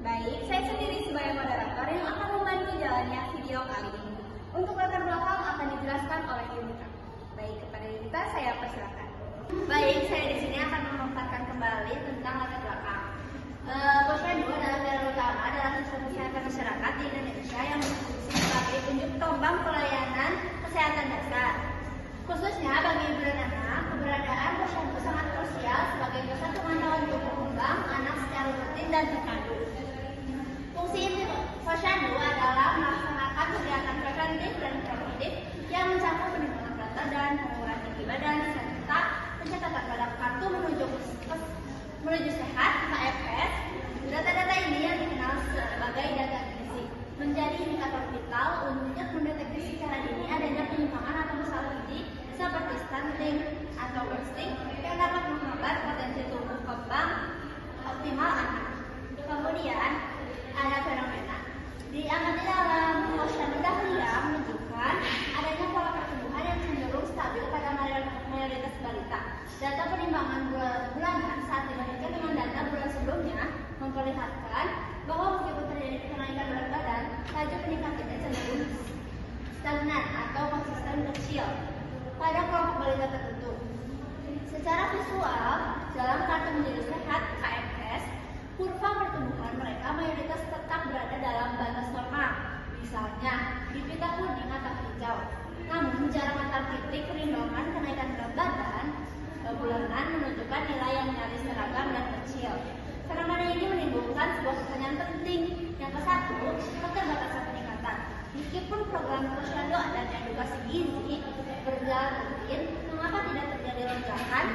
Baik, saya sendiri sebagai moderator yang akan membantu jalannya video kali ini. Untuk latar belakang akan dijelaskan oleh Yunita. Baik, kepada Yunita saya persilakan. Baik, saya di sini akan memaparkan kembali tentang latar belakang. Posyandu adalah garda utama dalam sistem kesehatan masyarakat di Indonesia yang berfungsi sebagai unjuk tombak pelayanan kesehatan dasar. Khususnya bagi ibu dan anak, keberadaan posyandu sangat krusial sebagai pusat pemantauan tumbuh kembang anak secara rutin dan terpadu. Fungsi posyandu adalah melaksanakan kegiatan preventif dan proaktif yang mencakup penimbangan berat badan, pengukuran tinggi badan, serta pencatatan pada kartu menuju sehat (KFS). Data-data ini yang dikenal sebagai data gizi menjadi indikator vital untuk mendeteksi secara dini adanya penyimpangan atau masalah gizi seperti stunting atau bursting yang dapat menghambat potensi tumbuh kembang optimal anak. Kemudian ada fenomena diamati dalam posyandu dahlia menunjukkan adanya pola pertumbuhan yang cenderung stabil pada mayoritas balita. Data penimbangan bulanan saat dibandingkan dengan data bulan sebelumnya memperlihatkan bahwa meskipun terjadi kenaikan berat badan, laju peningkatannya cenderung stagnan atau konsisten kecil pada kelompok balita tertentu. Secara visual, dalam kartu menjadi sehat (KMS), kurva pertumbuhan mereka mayoritas tetap berada dalam batas normal, misalnya di pita kuning atau hijau. Namun, jarak antar titik perimbangan kenaikan berat badan bulanan menunjukkan nilai yang nyaris seragam dan kecil. Fenomena ini menimbulkan sebuah pertanyaan penting. Yang ke-1, keterbatasan peningkatan. Meskipun program posyandu dan edukasi gizi berjalan rutin, mengapa tidak terjadi lonjakan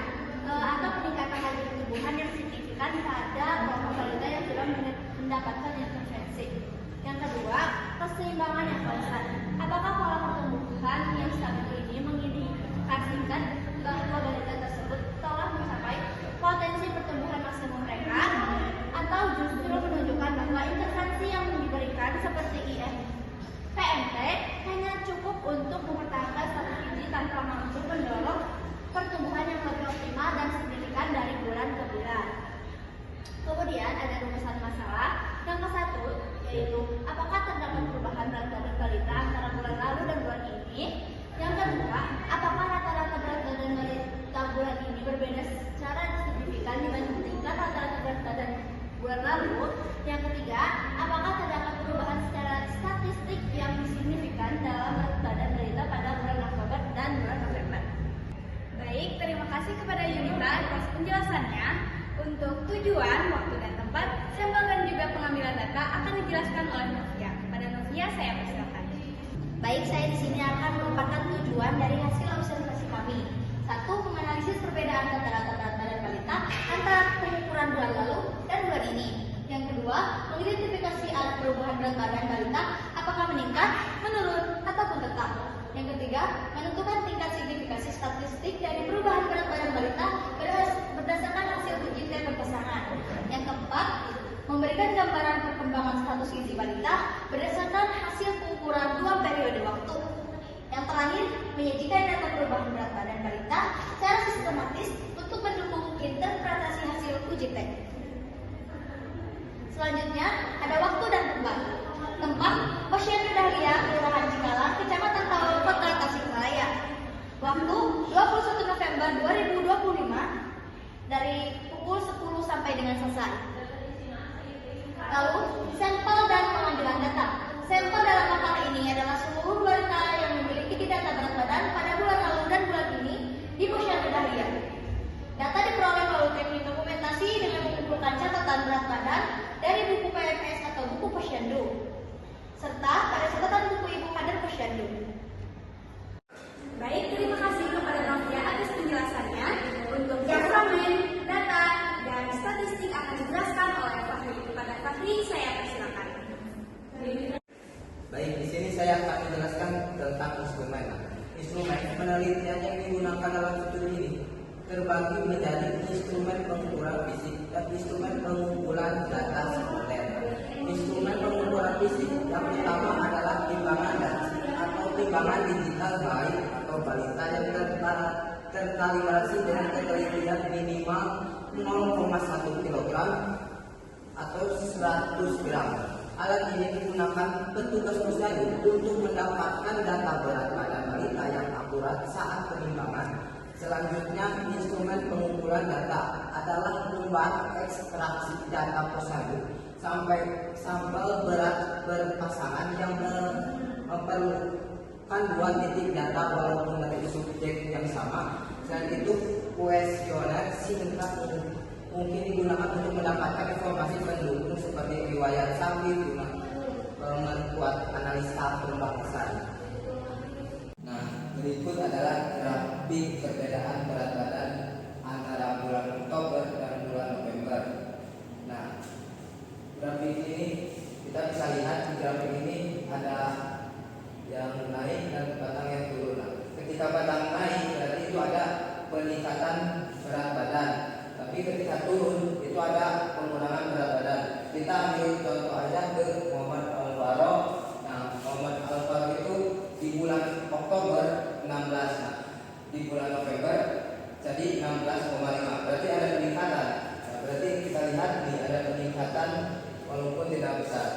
atau peningkatan laju pertumbuhan yang signifikan pada kelompok balita yang sudah mendapatkan intervensi? Yang kedua, keseimbangan yang konstan. Apakah pola pertumbuhan yang stabil ini mengindikasikan bahwa balita tersebut telah mencapai potensi pertumbuhan maksimum mereka, atau justru menunjukkan bahwa intervensi yang diberikan seperti PMT hanya cukup untuk mempertahankan status gizi tanpa mampu mendorong pertumbuhan yang lebih optimal dan signifikan dari bulan ke bulan. Kemudian ada rumusan masalah. Yang ke-1 yaitu apakah terdapat perubahan berat badan balita antara bulan lalu dan bulan ini. Yang kedua, apakah rata-rata berat badan balita bulan ini berbeda secara signifikan dibanding tingkat rata-rata berat badan bulan lalu. Yang ketiga, apakah terdapat perubahan secara statistik yang signifikan dalam berat badan balita pada bulan Oktober dan bulan November. Baik, terima kasih kepada Yunita atas penjelasannya. Untuk tujuan, waktu dan tempat, sampel dan juga pengambilan data akan dijelaskan oleh Novia. Kepada Novia saya persilakan. Baik, saya di sini akan memaparkan tujuan dari hasil observasi kami. 1. Menganalisis perbedaan rata-rata berat badan balita antara pengukuran bulan lalu dan bulan ini. Yang kedua, mengidentifikasi arah perubahan berat badan balita apakah meningkat, menurun, ataupun tetap. Yang ketiga, menentukan tingkat signifikasi statistik dari perubahan berat badan balita berdasarkan hasil uji tes berpasangan. Yang keempat, memberikan gambaran perkembangan status gizi balita berdasarkan hasil pengukuran 2 periode waktu. Yang terakhir, menyajikan data perubahan berat badan balita secara sistematis untuk mendukung interpretasi hasil uji tes. Selanjutnya, ada waktu dan tempat. Tempat, Posyandu Dahlia, Kelurahan Cikalang, Kecamatan Tawau, Kota Tasikmalaya. Waktu, 21 November 2025, dari pukul 10 sampai dengan selesai. Lalu, sampel dan pengambilan data. Sampel dalam makalah ini adalah seluruh balita yang memiliki data berat badan pada bulan lalu dan bulan ini di Posyandu Dahlia. Data diperoleh melalui teknik dokumentasi dengan mengumpulkan catatan berat badan dari buku PMS atau buku posyandu, serta pada catatan buku ibu kader posyandu. Baik, terima kasih kepada Novia atas penjelasannya. Untuk instrumen, data, dan statistik akan dijelaskan oleh Fahri. Kepada Fahri, saya persilakan. Baik, di sini saya akan menjelaskan tentang instrumen. Instrumen penelitian yang digunakan dalam studi ini terbagi menjadi instrumen pengukuran fisik dan instrumen pengumpulan data sekunder. Instrumen pengukuran fisik yang pertama adalah timbangan dasi atau timbangan digital bayi atau balita yang terkalibrasi dengan ketelitian minimal 0,1 kg atau 100 gram. Alat ini digunakan petugas posyandu untuk mendapatkan data berat badan balita yang akurat saat penimbangan. Selanjutnya, instrumen pengumpulan data adalah membuat ekstraksi data posyandu sampai sampel berat berpasangan yang memerlukan 2 titik data walaupun dari subjek yang sama. Selain itu, kuesioner singkat mungkin digunakan untuk mendapatkan informasi pendukung seperti riwayat sakit guna memperkuat analisa pembahasan. Nah, berikut adalah grafik perbedaan berat badan antara bulan Oktober dan bulan November. Nah, grafik ini kita bisa lihat di grafik ini ada yang naik dan batang yang turun. Nah, ketika batang naik berarti itu ada peningkatan berat badan. Tapi ketika turun itu ada pengurangan berat badan. Kita ambil contoh aja ke Muhammad Alvaro. Nah, Muhammad Alvaro itu di bulan Oktober 16, nah, di bulan November jadi 16,5. Berarti ada peningkatan. Nah, berarti kita lihat nih ada peningkatan walaupun tidak besar.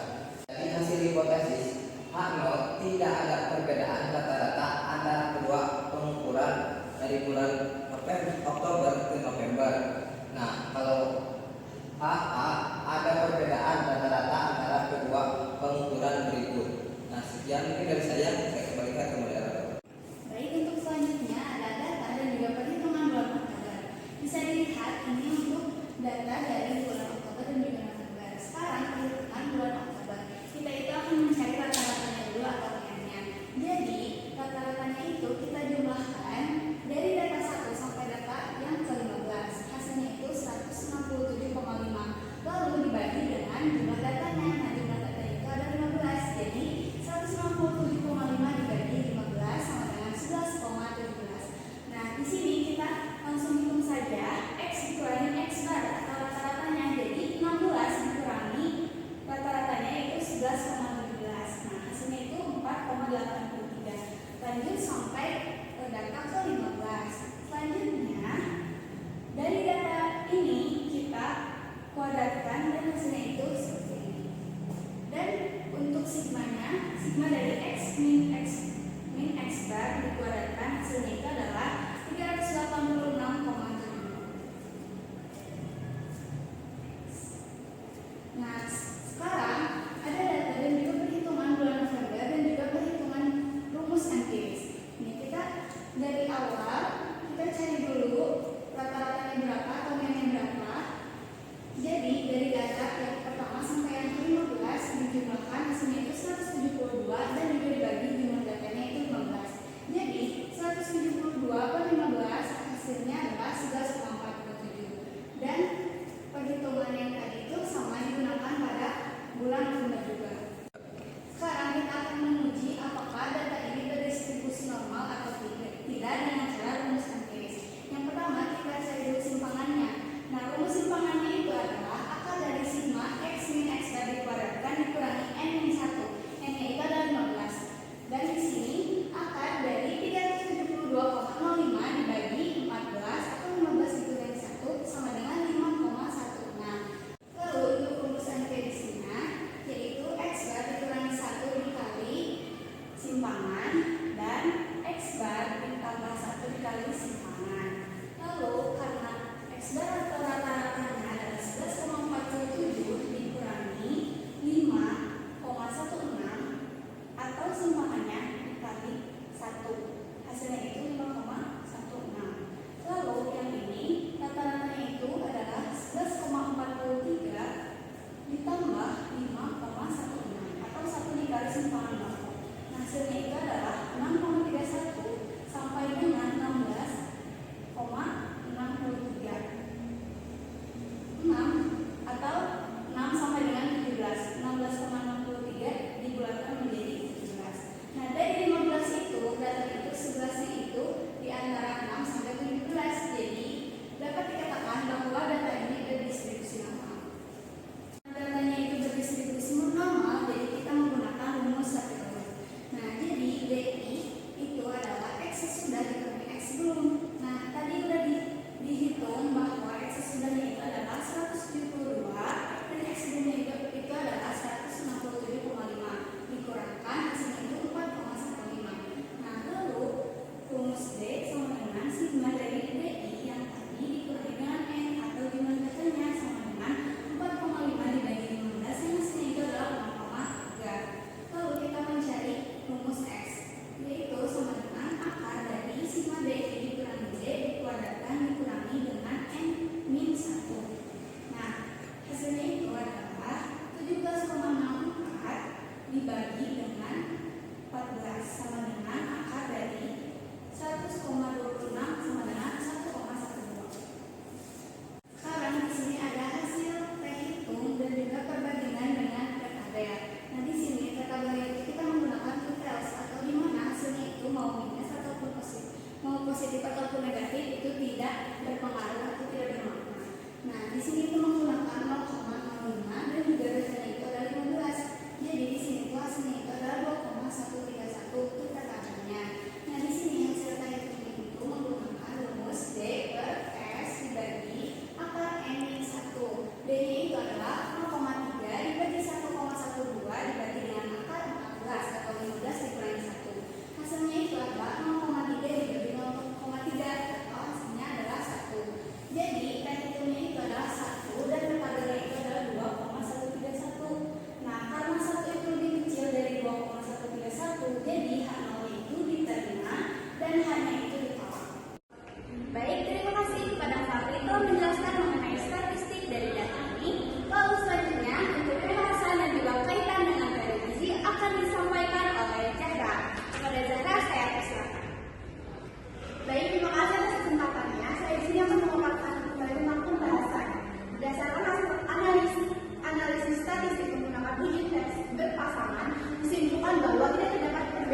Jadi hasil hipotesis H0 tidak ada perbedaan rata-rata antara kedua pengukuran dari bulan Oktober ke November. Nah, kalau AA ada perbedaan rata-rata antara kedua pengukuran berikut. Nah, sekian mungkin dari saya kembalikan ke moderator. Baik, untuk selanjutnya ada data dan juga perhitungan bulan Oktober. Bisa dilihat ini untuk data dari bulan Oktober dan juga November. Sekarang perhitungan bulan Oktober. Kita itu akan mencari rata-ratanya dulu atau R-nya. Jadi, rata-ratanya itu kita jumlahkan dari data 1 sampai data yang ke-15. Hasilnya itu 167,5. Lalu dibagi dengan jumlah datanya. Nah, jumlah datanya itu ada 15. Jadi 167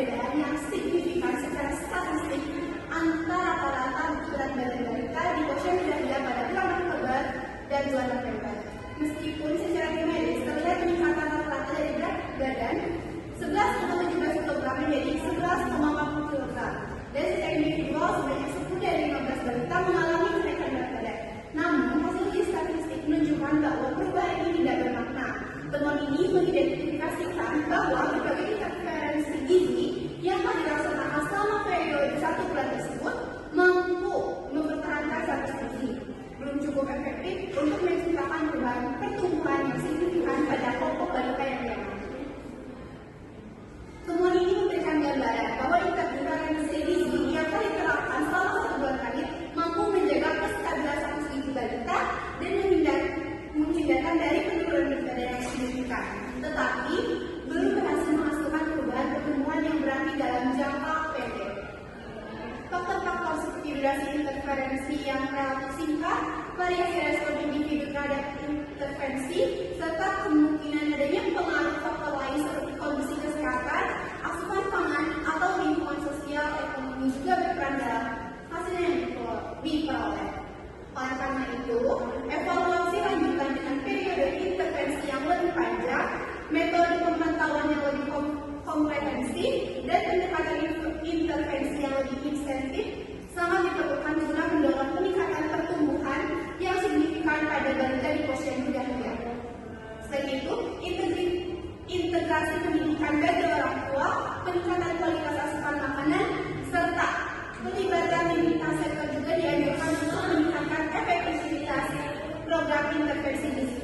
perbedaan yang signifikan secara statistik antara rata-rata berat badan balita di posyandu Dahlia pada bulan Oktober dan bulan November. Meskipun secara medis terlihat peningkatan rata-rata dari berat badan 11,17 kg menjadi 11,40 kg, dan secara individual sebanyak 10 dari 15 balita mengalami kenaikan berat badan. Namun, hasil uji statistik menunjukkan bahwa perubahan ini tidak bermakna. Temuan ini mengidentifikasikan bahwa berbagai interferensi gizi yang telah dilaksanakan selama periode 1 bulan tersebut mampu mempertahankan status gizi. Belum cukup efektif untuk menciptakan perubahan pertumbuhan yang signifikan pada kelompok balita yang diamati. Temuan ini memberikan gambaran bahwa interferensi gizi yang telah diterapkan selama 1 bulan terakhir mampu menjaga kestabilan status gizi balita dan menghindarkan dari penurunan berat badan yang signifikan, tetapi belum berhasil menghasilkan perubahan pertumbuhan yang berarti dalam jangka pendek. Faktor-faktor seperti durasi interferensi yang relatif singkat, variasi respon individu terhadap intervensi, serta kemungkinan adanya pengaruh faktor lain seperti kondisi kesehatan, asupan pangan, atau lingkungan sosial ekonomi juga berperan dalam hasil yang diperoleh. Oleh karena itu, evaluasi lanjutan dengan periode intervensi yang lebih panjang, metode pemantauan yang lebih komprehensif, dan pendekatan intervensi yang lebih intensif sangat diperlukan guna mendorong peningkatan pertumbuhan yang signifikan pada balita di posyandu Dahlia. Selain itu, integrasi pendidikan bagi orang tua, peningkatan kualitas asupan makanan, serta pelibatan lintas sektor juga dianjurkan untuk meningkatkan efektivitas program intervensi gizi.